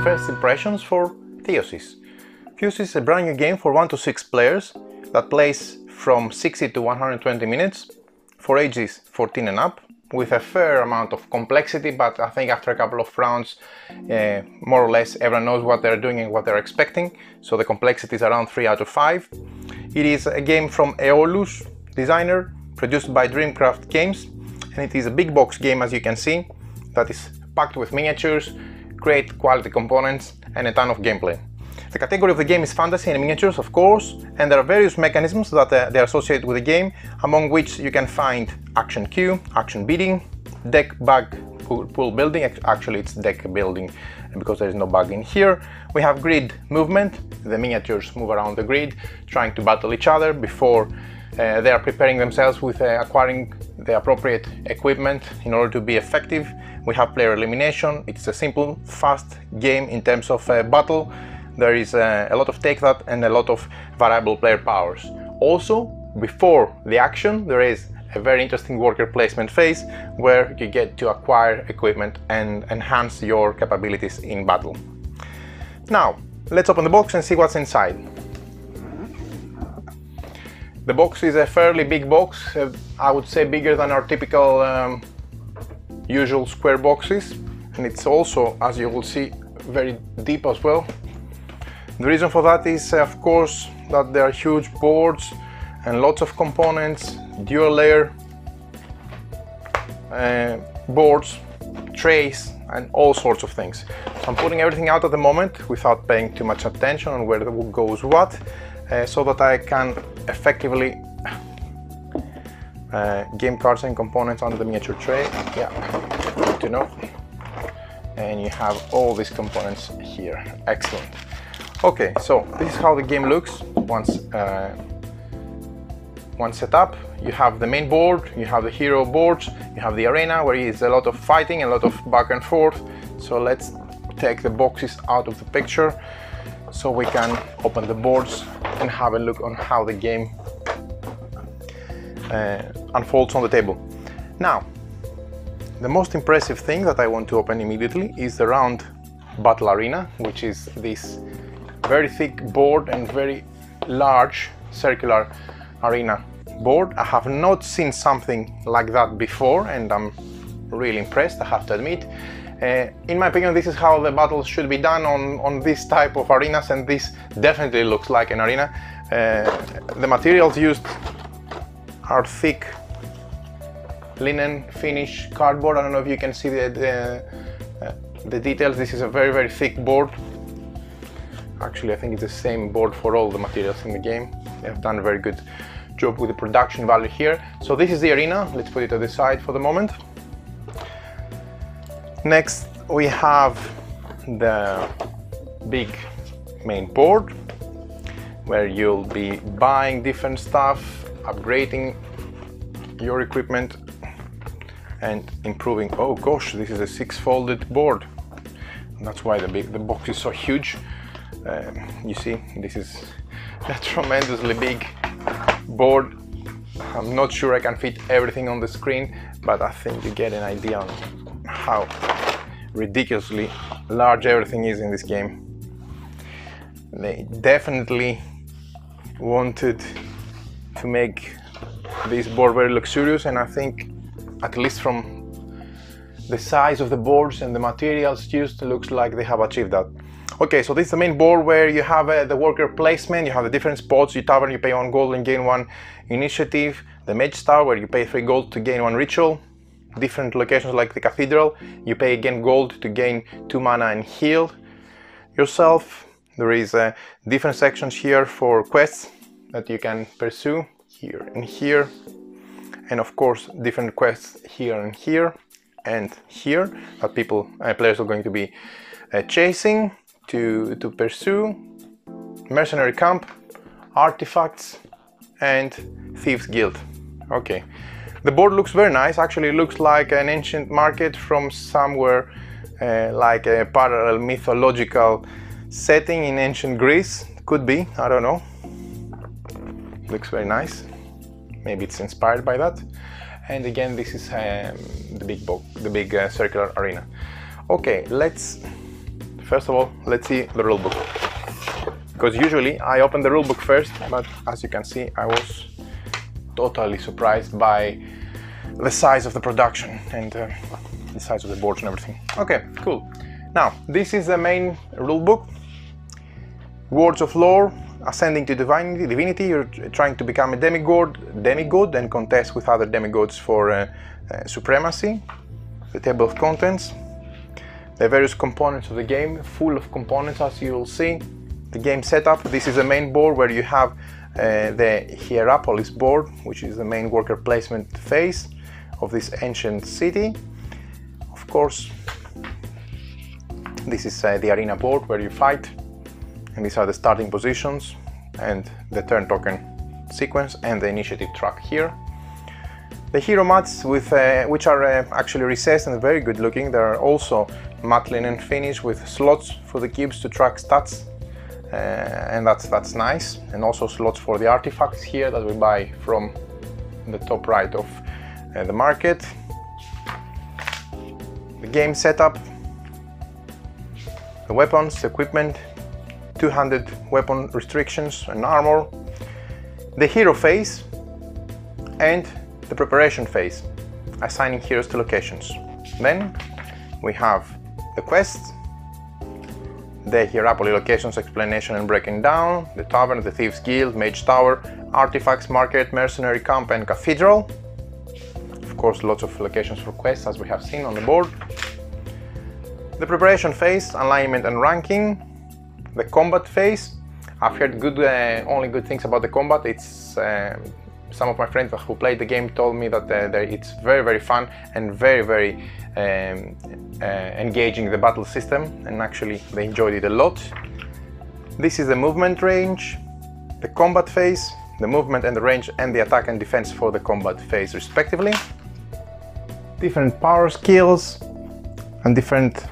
first impressions for Theosis. Theosis is a brand new game for 1 to 6 players that plays from 60 to 120 minutes for ages 14 and up, with a fair amount of complexity, but I think after a couple of rounds more or less everyone knows what they're doing and what they're expecting, so the complexity is around 3 out of 5. It is a game from Eolus designer, produced by Dreamcraft Games, and it is a big box game, as you can see, that is packed with miniatures, great quality components and a ton of gameplay. The category of the game is fantasy and miniatures, of course, and there are various mechanisms that they are associated with the game, among which you can find action queue, action beating, deck bag pool building. Actually it's deck building because there is no bug in here. We have grid movement. The miniatures move around the grid trying to battle each other before they are preparing themselves with acquiring the appropriate equipment in order to be effective. We have player elimination. It's a simple, fast game in terms of battle. There is a lot of take that and a lot of variable player powers. Also, before the action, there is a very interesting worker placement phase where you get to acquire equipment and enhance your capabilities in battle. Now, let's open the box and see what's inside. The box is a fairly big box, I would say bigger than our typical usual square boxes, and it's also, as you will see, very deep as well. The reason for that is, of course, that there are huge boards and lots of components, dual layer boards, trays and all sorts of things. So I'm putting everything out at the moment without paying too much attention on where goes what, so that I can effectively game cards and components under the miniature tray. Yeah, good to know. And you have all these components here. Excellent. Okay, so this is how the game looks once set up. You have the main board, you have the hero boards, you have the arena where is a lot of fighting, a lot of back and forth. So let's take the boxes out of the picture so we can open the boards and have a look on how the game unfolds on the table. Now, the most impressive thing that I want to open immediately is the round battle arena, which is this very thick board and very large circular arena board. I have not seen something like that before and I'm really impressed, I have to admit. In my opinion, this is how the battles should be done on this type of arenas, and this definitely looks like an arena. The materials used are thick linen finish cardboard. I don't know if you can see the details. This is a very, very thick board. Actually, I think it's the same board for all the materials in the game. They have done a very good job with the production value here. So this is the arena. Let's put it to the side for the moment. Next, we have the big main board where you'll be buying different stuff, upgrading your equipment and improving. Oh gosh, this is a 6-folded board. That's why the box is so huge. You see, this is a tremendously big board. I'm not sure I can fit everything on the screen, but I think you get an idea on how ridiculously large everything is in this game. They definitely wanted to make this board very luxurious, and I think, at least from the size of the boards and the materials used, looks like they have achieved that. Okay, so this is the main board where you have the worker placement, you have the different spots. You tavern, you pay 1 gold and gain 1 initiative. The mage star, where you pay 3 gold to gain 1 ritual. Different locations like the cathedral, you pay again gold to gain 2 mana and heal yourself. There is different sections here for quests that you can pursue, here and here. And of course, different quests here and here and here that players are going to be chasing to pursue. Mercenary camp, artifacts and thieves guild. Okay, the board looks very nice. Actually, it looks like an ancient market from somewhere like a parallel mythological setting in ancient Greece. Could be, I don't know. Looks very nice. Maybe it's inspired by that. And again, this is the big circular arena. Okay, let's first of all, let's see the rulebook. Because usually I open the rulebook first, but as you can see, I was totally surprised by the size of the production and the size of the boards and everything. Okay, cool. Now, this is the main rulebook. Words of lore, ascending to divinity, you're trying to become a demigod and contest with other demigods for supremacy. The table of contents, the various components of the game, full of components as you will see. The game setup, this is the main board where you have the Hierapolis board, which is the main worker placement phase of this ancient city. Of course, this is the arena board where you fight, and these are the starting positions and the turn token sequence and the initiative track here. The hero mats, which are actually recessed and very good looking. There are also matte linen finish with slots for the cubes to track stats, and that's nice. And also slots for the artifacts here that we buy from the top right of the market. The game setup, the weapons, equipment, 200 weapon restrictions and armor, the hero phase, and the preparation phase, assigning heroes to locations. Then we have the quests, the Hierapolis locations explanation and breaking down, the tavern, the thieves guild, mage tower, artifacts, market, mercenary camp and cathedral. Of course, lots of locations for quests as we have seen on the board. The preparation phase, alignment and ranking. The combat phase, I've heard only good things about the combat. It's some of my friends who played the game told me that it's very fun and very engaging, the battle system, and actually they enjoyed it a lot. This is the movement range, the combat phase, the movement and the range, and the attack and defense for the combat phase respectively. Different power skills and different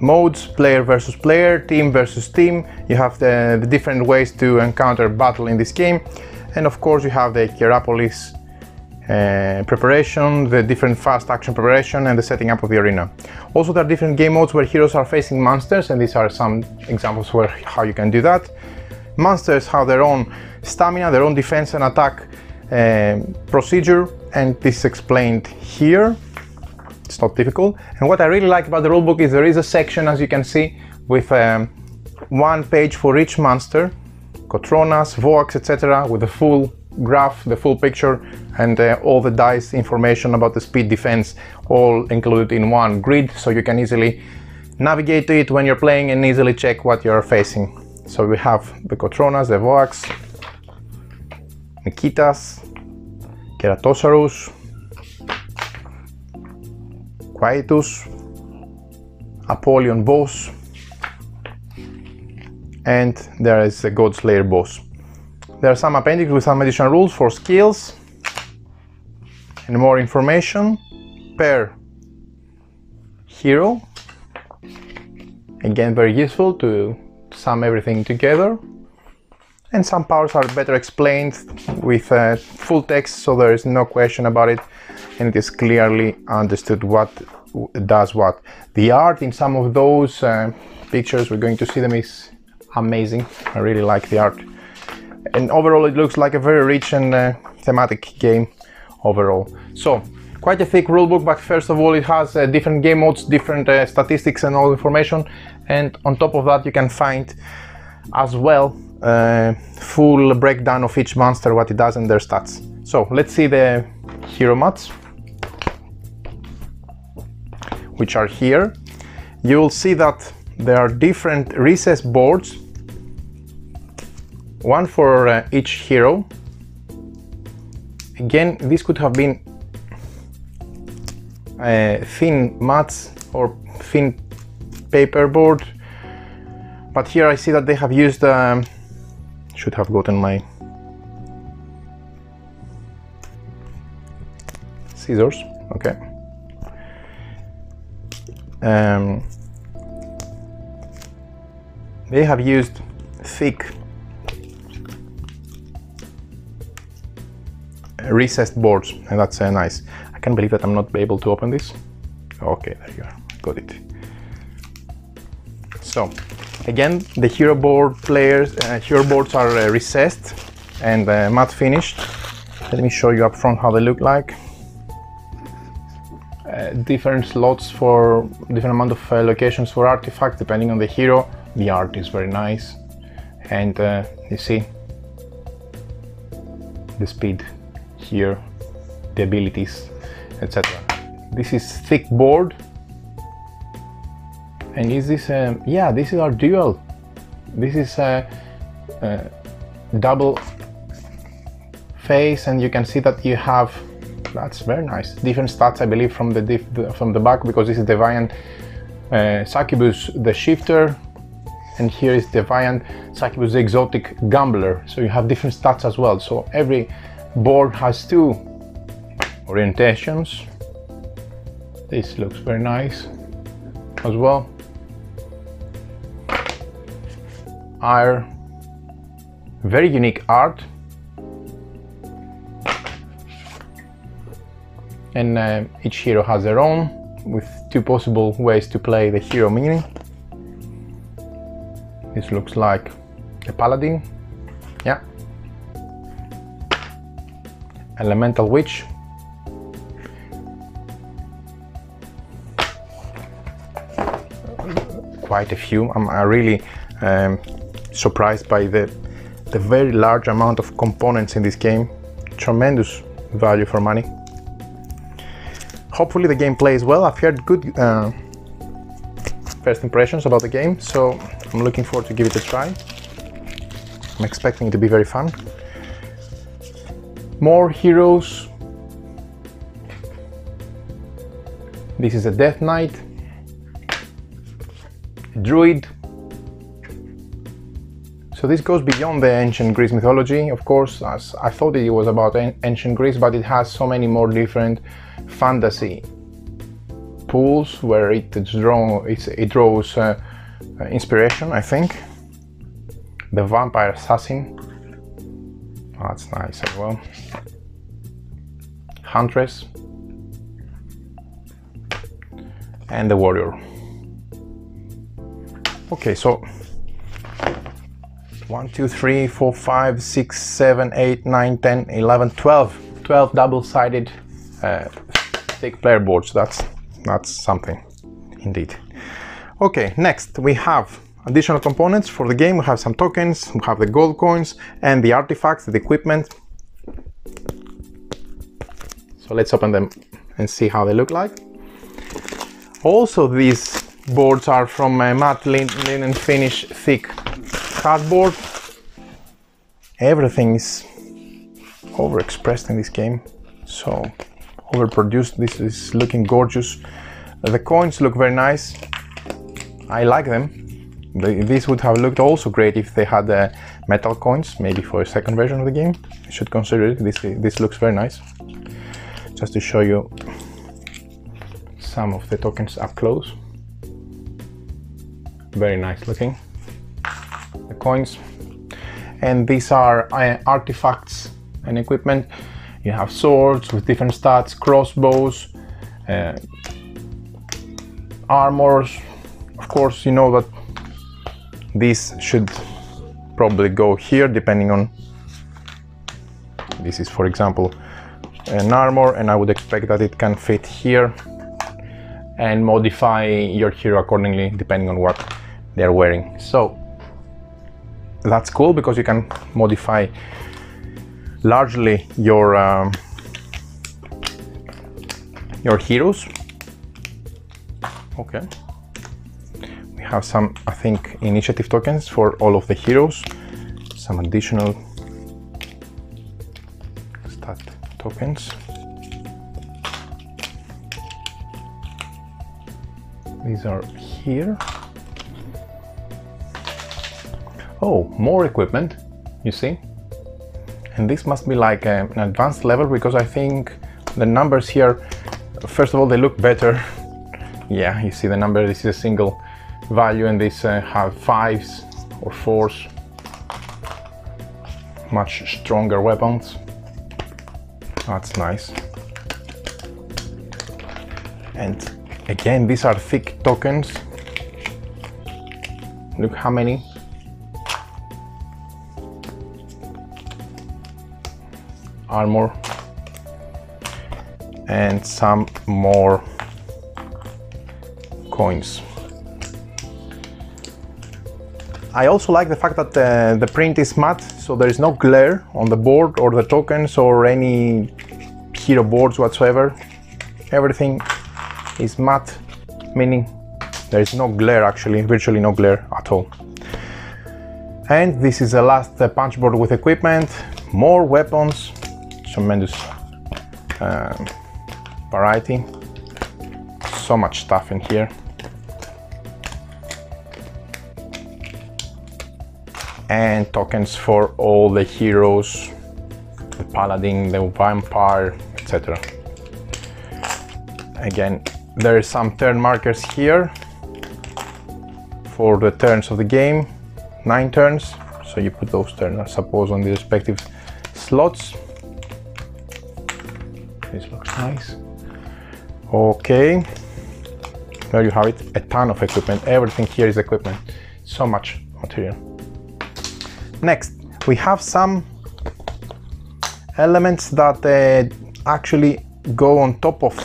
modes, player versus player, team versus team. You have the different ways to encounter battle in this game. And of course you have the Hierapolis preparation, the different fast action preparation, and the setting up of the arena. Also there are different game modes where heroes are facing monsters, and these are some examples where how you can do that. Monsters have their own stamina, their own defense and attack procedure, and this is explained here. It's not difficult. And what I really like about the rulebook is there is a section, as you can see, with one page for each monster, Cotronas, Voax, etc., with the full graph, the full picture, and all the dice information about the speed, defense, all included in one grid, so you can easily navigate to it when you're playing and easily check what you're facing. So we have the Cotronas, the Voax, Nikitas, Keratosaurus, Quietus, Apollyon boss, and there is the Godslayer boss. There are some appendix with some additional rules for skills and more information per hero. Again, very useful to sum everything together. And some powers are better explained with full text, so there is no question about it, and it is clearly understood what does what. The art in some of those pictures, we're going to see them, is amazing. I really like the art. And overall it looks like a very rich and thematic game overall. So, quite a thick rulebook, but first of all it has different game modes, different statistics and all information, and on top of that you can find as well full breakdown of each monster, what it does and their stats. So let's see the hero mats, which are here. You will see that there are different recess boards, one for each hero. Again, this could have been thin mats or thin paper board, but here I see that they have used should have gotten my scissors. Okay. They have used thick recessed boards, and that's nice. I can't believe that I'm not able to open this. Okay, there you are, got it. So again, the hero boards are recessed and matte finished. Let me show you up front how they look like. Different slots for different amount of locations for artifacts depending on the hero. The art is very nice, and you see the speed here, the abilities, etc. This is thick board, and is this yeah, this is our dual. This is double face, and you can see that you have, that's very nice, different stats I believe from the back, because this is Deviant Succubus the Shifter, and here is Deviant Succubus the Exotic Gambler, so you have different stats as well. So every board has two orientations. This looks very nice as well. Our very unique art, and each hero has their own, with two possible ways to play the hero mini. This looks like a paladin, yeah. Elemental witch, quite a few. I'm really surprised by the very large amount of components in this game. Tremendous value for money. Hopefully the game plays well. I've heard good first impressions about the game, so I'm looking forward to give it a try. I'm expecting it to be very fun. More heroes. This is a Death Knight, a Druid. So this goes beyond the ancient Greece mythology, of course, as I thought it was about ancient Greece, but it has so many more different fantasy pools where it draws inspiration, I think. The Vampire Assassin, oh, that's nice as well. Huntress, and the Warrior. Okay, so 1, 2, 3, 4, 5, 6, 7, 8, 9, 10, 11, 12 double-sided thick player boards. That's something indeed. Okay, next we have additional components for the game. We have some tokens, we have the gold coins and the artifacts, the equipment. So let's open them and see how they look like. Also, these boards are from matte linen finish thick cardboard. Everything is overexpressed in this game, so overproduced. This is looking gorgeous. The coins look very nice. I like them. This would have looked also great if they had metal coins, maybe for a second version of the game. You should consider it. This looks very nice. Just to show you some of the tokens up close. Very nice looking. The coins. And these are artifacts and equipment. You have swords with different stats, crossbows, armors. Of course, you know that these should probably go here, depending on, this is for example an armor, and I would expect that it can fit here, and modify your hero accordingly depending on what they're wearing. So that's cool, because you can modify largely your heroes. Okay, we have some, I think, initiative tokens for all of the heroes, some additional stat tokens. These are here. Oh, more equipment, you see. And this must be like an advanced level, because I think the numbers here, first of all, they look better. Yeah, you see the number, this is a single value, and these have 5s or 4s. Much stronger weapons. That's nice. And again, these are thick tokens. Look how many. Armor. And some more coins. I also like the fact that the print is matte, so there is no glare on the board or the tokens or any hero boards whatsoever. Everything is matte, meaning there is no glare, actually, virtually no glare at all. And this is the last punch board with equipment, more weapons, tremendous variety, so much stuff in here. And tokens for all the heroes, the paladin, the vampire, etc. Again, there are some turn markers here for the turns of the game, 9 turns, so you put those turns, I suppose, on the respective slots. This looks nice. Okay, there you have it, a ton of equipment. Everything here is equipment, so much material. Next, we have some elements that actually go on top of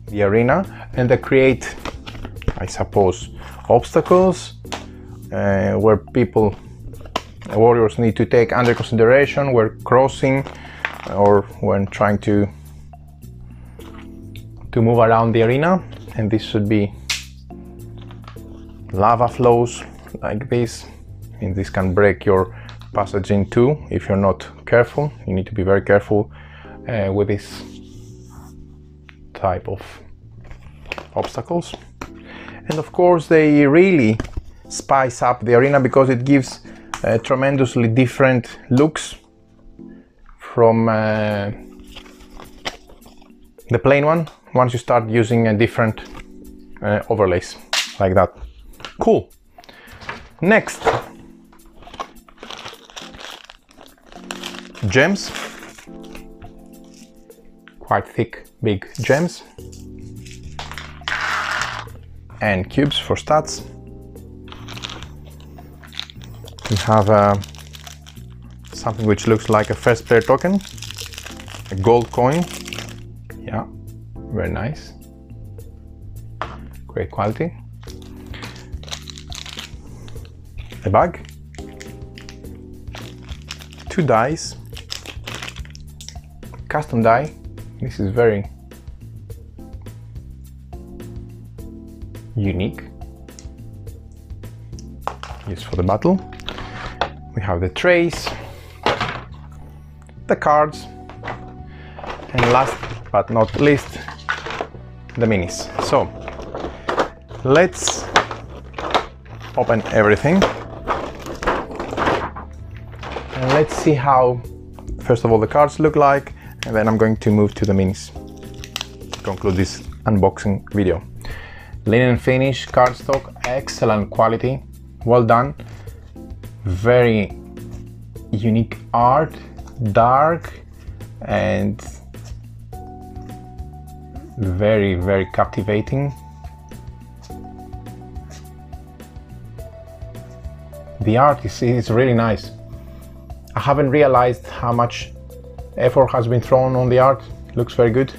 the arena, and they create, I suppose, obstacles where people, warriors, need to take under consideration when crossing or when trying to move around the arena. And this should be lava flows like this. And this can break your passage in two if you're not careful. You need to be very careful with this type of obstacles. And of course, they really spice up the arena because it gives tremendously different looks from the plain one once you start using a different overlays like that. Cool. Next, gems, quite thick, big gems, and cubes for stats. We have something which looks like a first player token, a gold coin. Yeah, very nice, great quality. A bag, 2 dice, custom die. This is very unique, used for the battle. We have the trays, the cards, and last but not least, the minis. So let's open everything and let's see how, first of all, the cards look like, and then I'm going to move to the minis to conclude this unboxing video. Linen finish, cardstock, excellent quality, well done. Very unique art, dark and very, very captivating. The art is really nice. I haven't realized how much effort has been thrown on the art. It looks very good.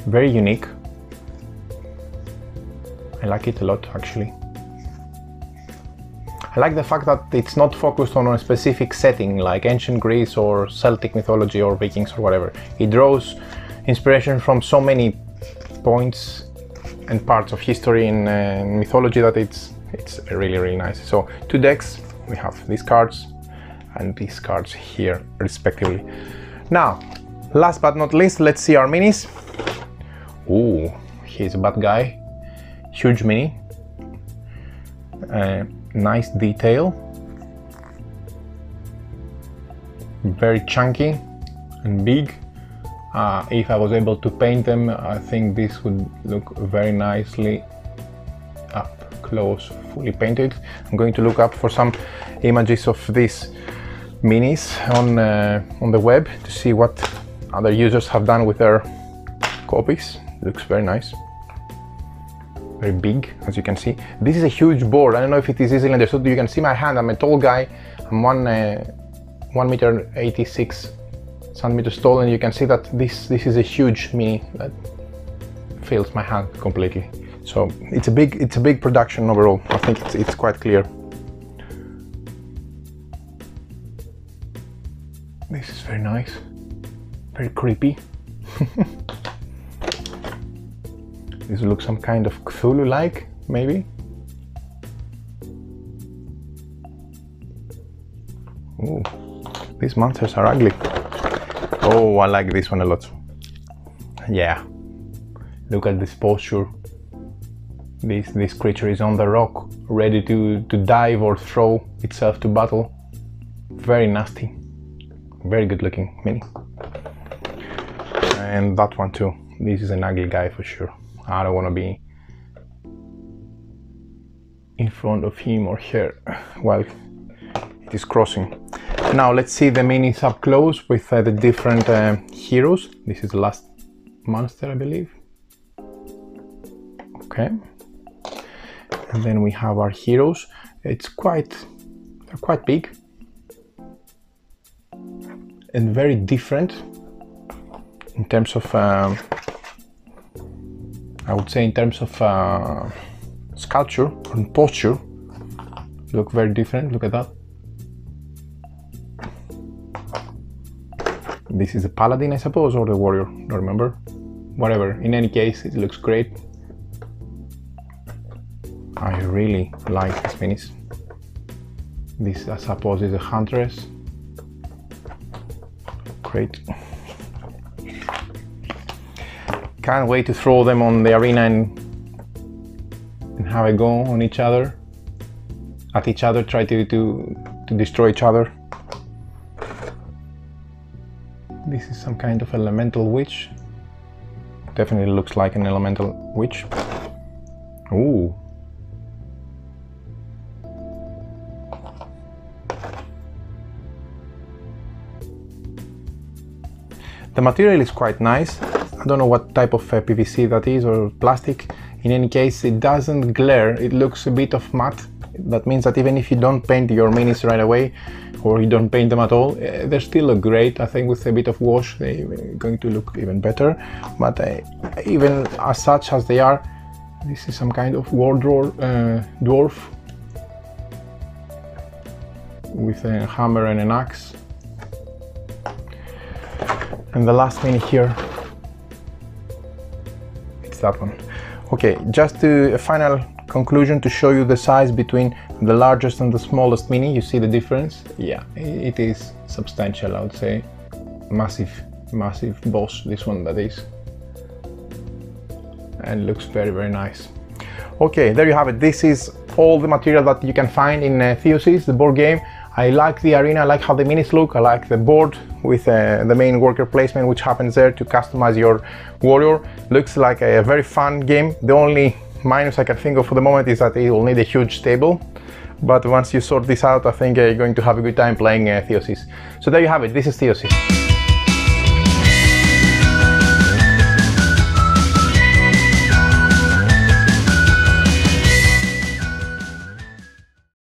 Very unique. I like it a lot, actually. I like the fact that it's not focused on a specific setting like ancient Greece or Celtic mythology or Vikings or whatever. It draws inspiration from so many points and parts of history and mythology that it's really, really nice. So 2 decks, we have these cards and these cards here respectively. Now, last but not least, let's see our minis. Ooh, he's a bad guy. Huge mini. Nice detail. Very chunky and big. If I was able to paint them, I think this would look very nicely close, fully painted. I'm going to look up for some images of these minis on the web to see what other users have done with their copies. Looks very nice, very big, as you can see. This is a huge board. I don't know if it is easily understood. You can see my hand. I'm a tall guy. I'm 1 meter 86 centimeters tall, and you can see that this is a huge mini that fills my hand completely. So it's a big production overall. I think it's quite clear. This is very nice, very creepy. This looks some kind of Cthulhu-like, maybe. Ooh, these monsters are ugly. Oh, I like this one a lot. Yeah, look at this posture. This creature is on the rock, ready to dive or throw itself to battle. Very nasty. Very good looking mini. And that one too. This is an ugly guy for sure. I don't want to be in front of him or her while it is crossing. Now let's see the minis up close with the different heroes. This is the last monster, I believe. Okay. And then we have our heroes. They're quite big and very different in terms of I would say in terms of sculpture and posture. Look very different. Look at that. This is a paladin, I suppose, or the warrior, don't remember. Whatever, in any case, it looks great. I really like these minis. This, I suppose, is a huntress. Great. Can't wait to throw them on the arena and have a go on each other. At each other, try to destroy each other. This is some kind of elemental witch. Definitely looks like an elemental witch. Ooh. The material is quite nice. I don't know what type of PVC that is, or plastic. In any case, it doesn't glare. It looks a bit of matte. That means that even if you don't paint your minis right away, or you don't paint them at all, they still look great. I think with a bit of wash they're going to look even better. But even as such as they are, this is some kind of wardrobe dwarf with a hammer and an axe. And the last mini here, it's that one. Okay, just a final conclusion to show you the size between the largest and the smallest mini. You see the difference? Yeah, it is substantial, I would say. Massive boss, this one that is. And looks very, very nice. Okay, there you have it. This is all the material that you can find in Theosis, the board game. I like the arena, I like how the minis look, I like the board with the main worker placement which happens there to customize your warrior. Looks like a very fun game. The only minus I can think of for the moment is that it will need a huge table. But once you sort this out, I think you're going to have a good time playing Theosis. So there you have it, this is Theosis.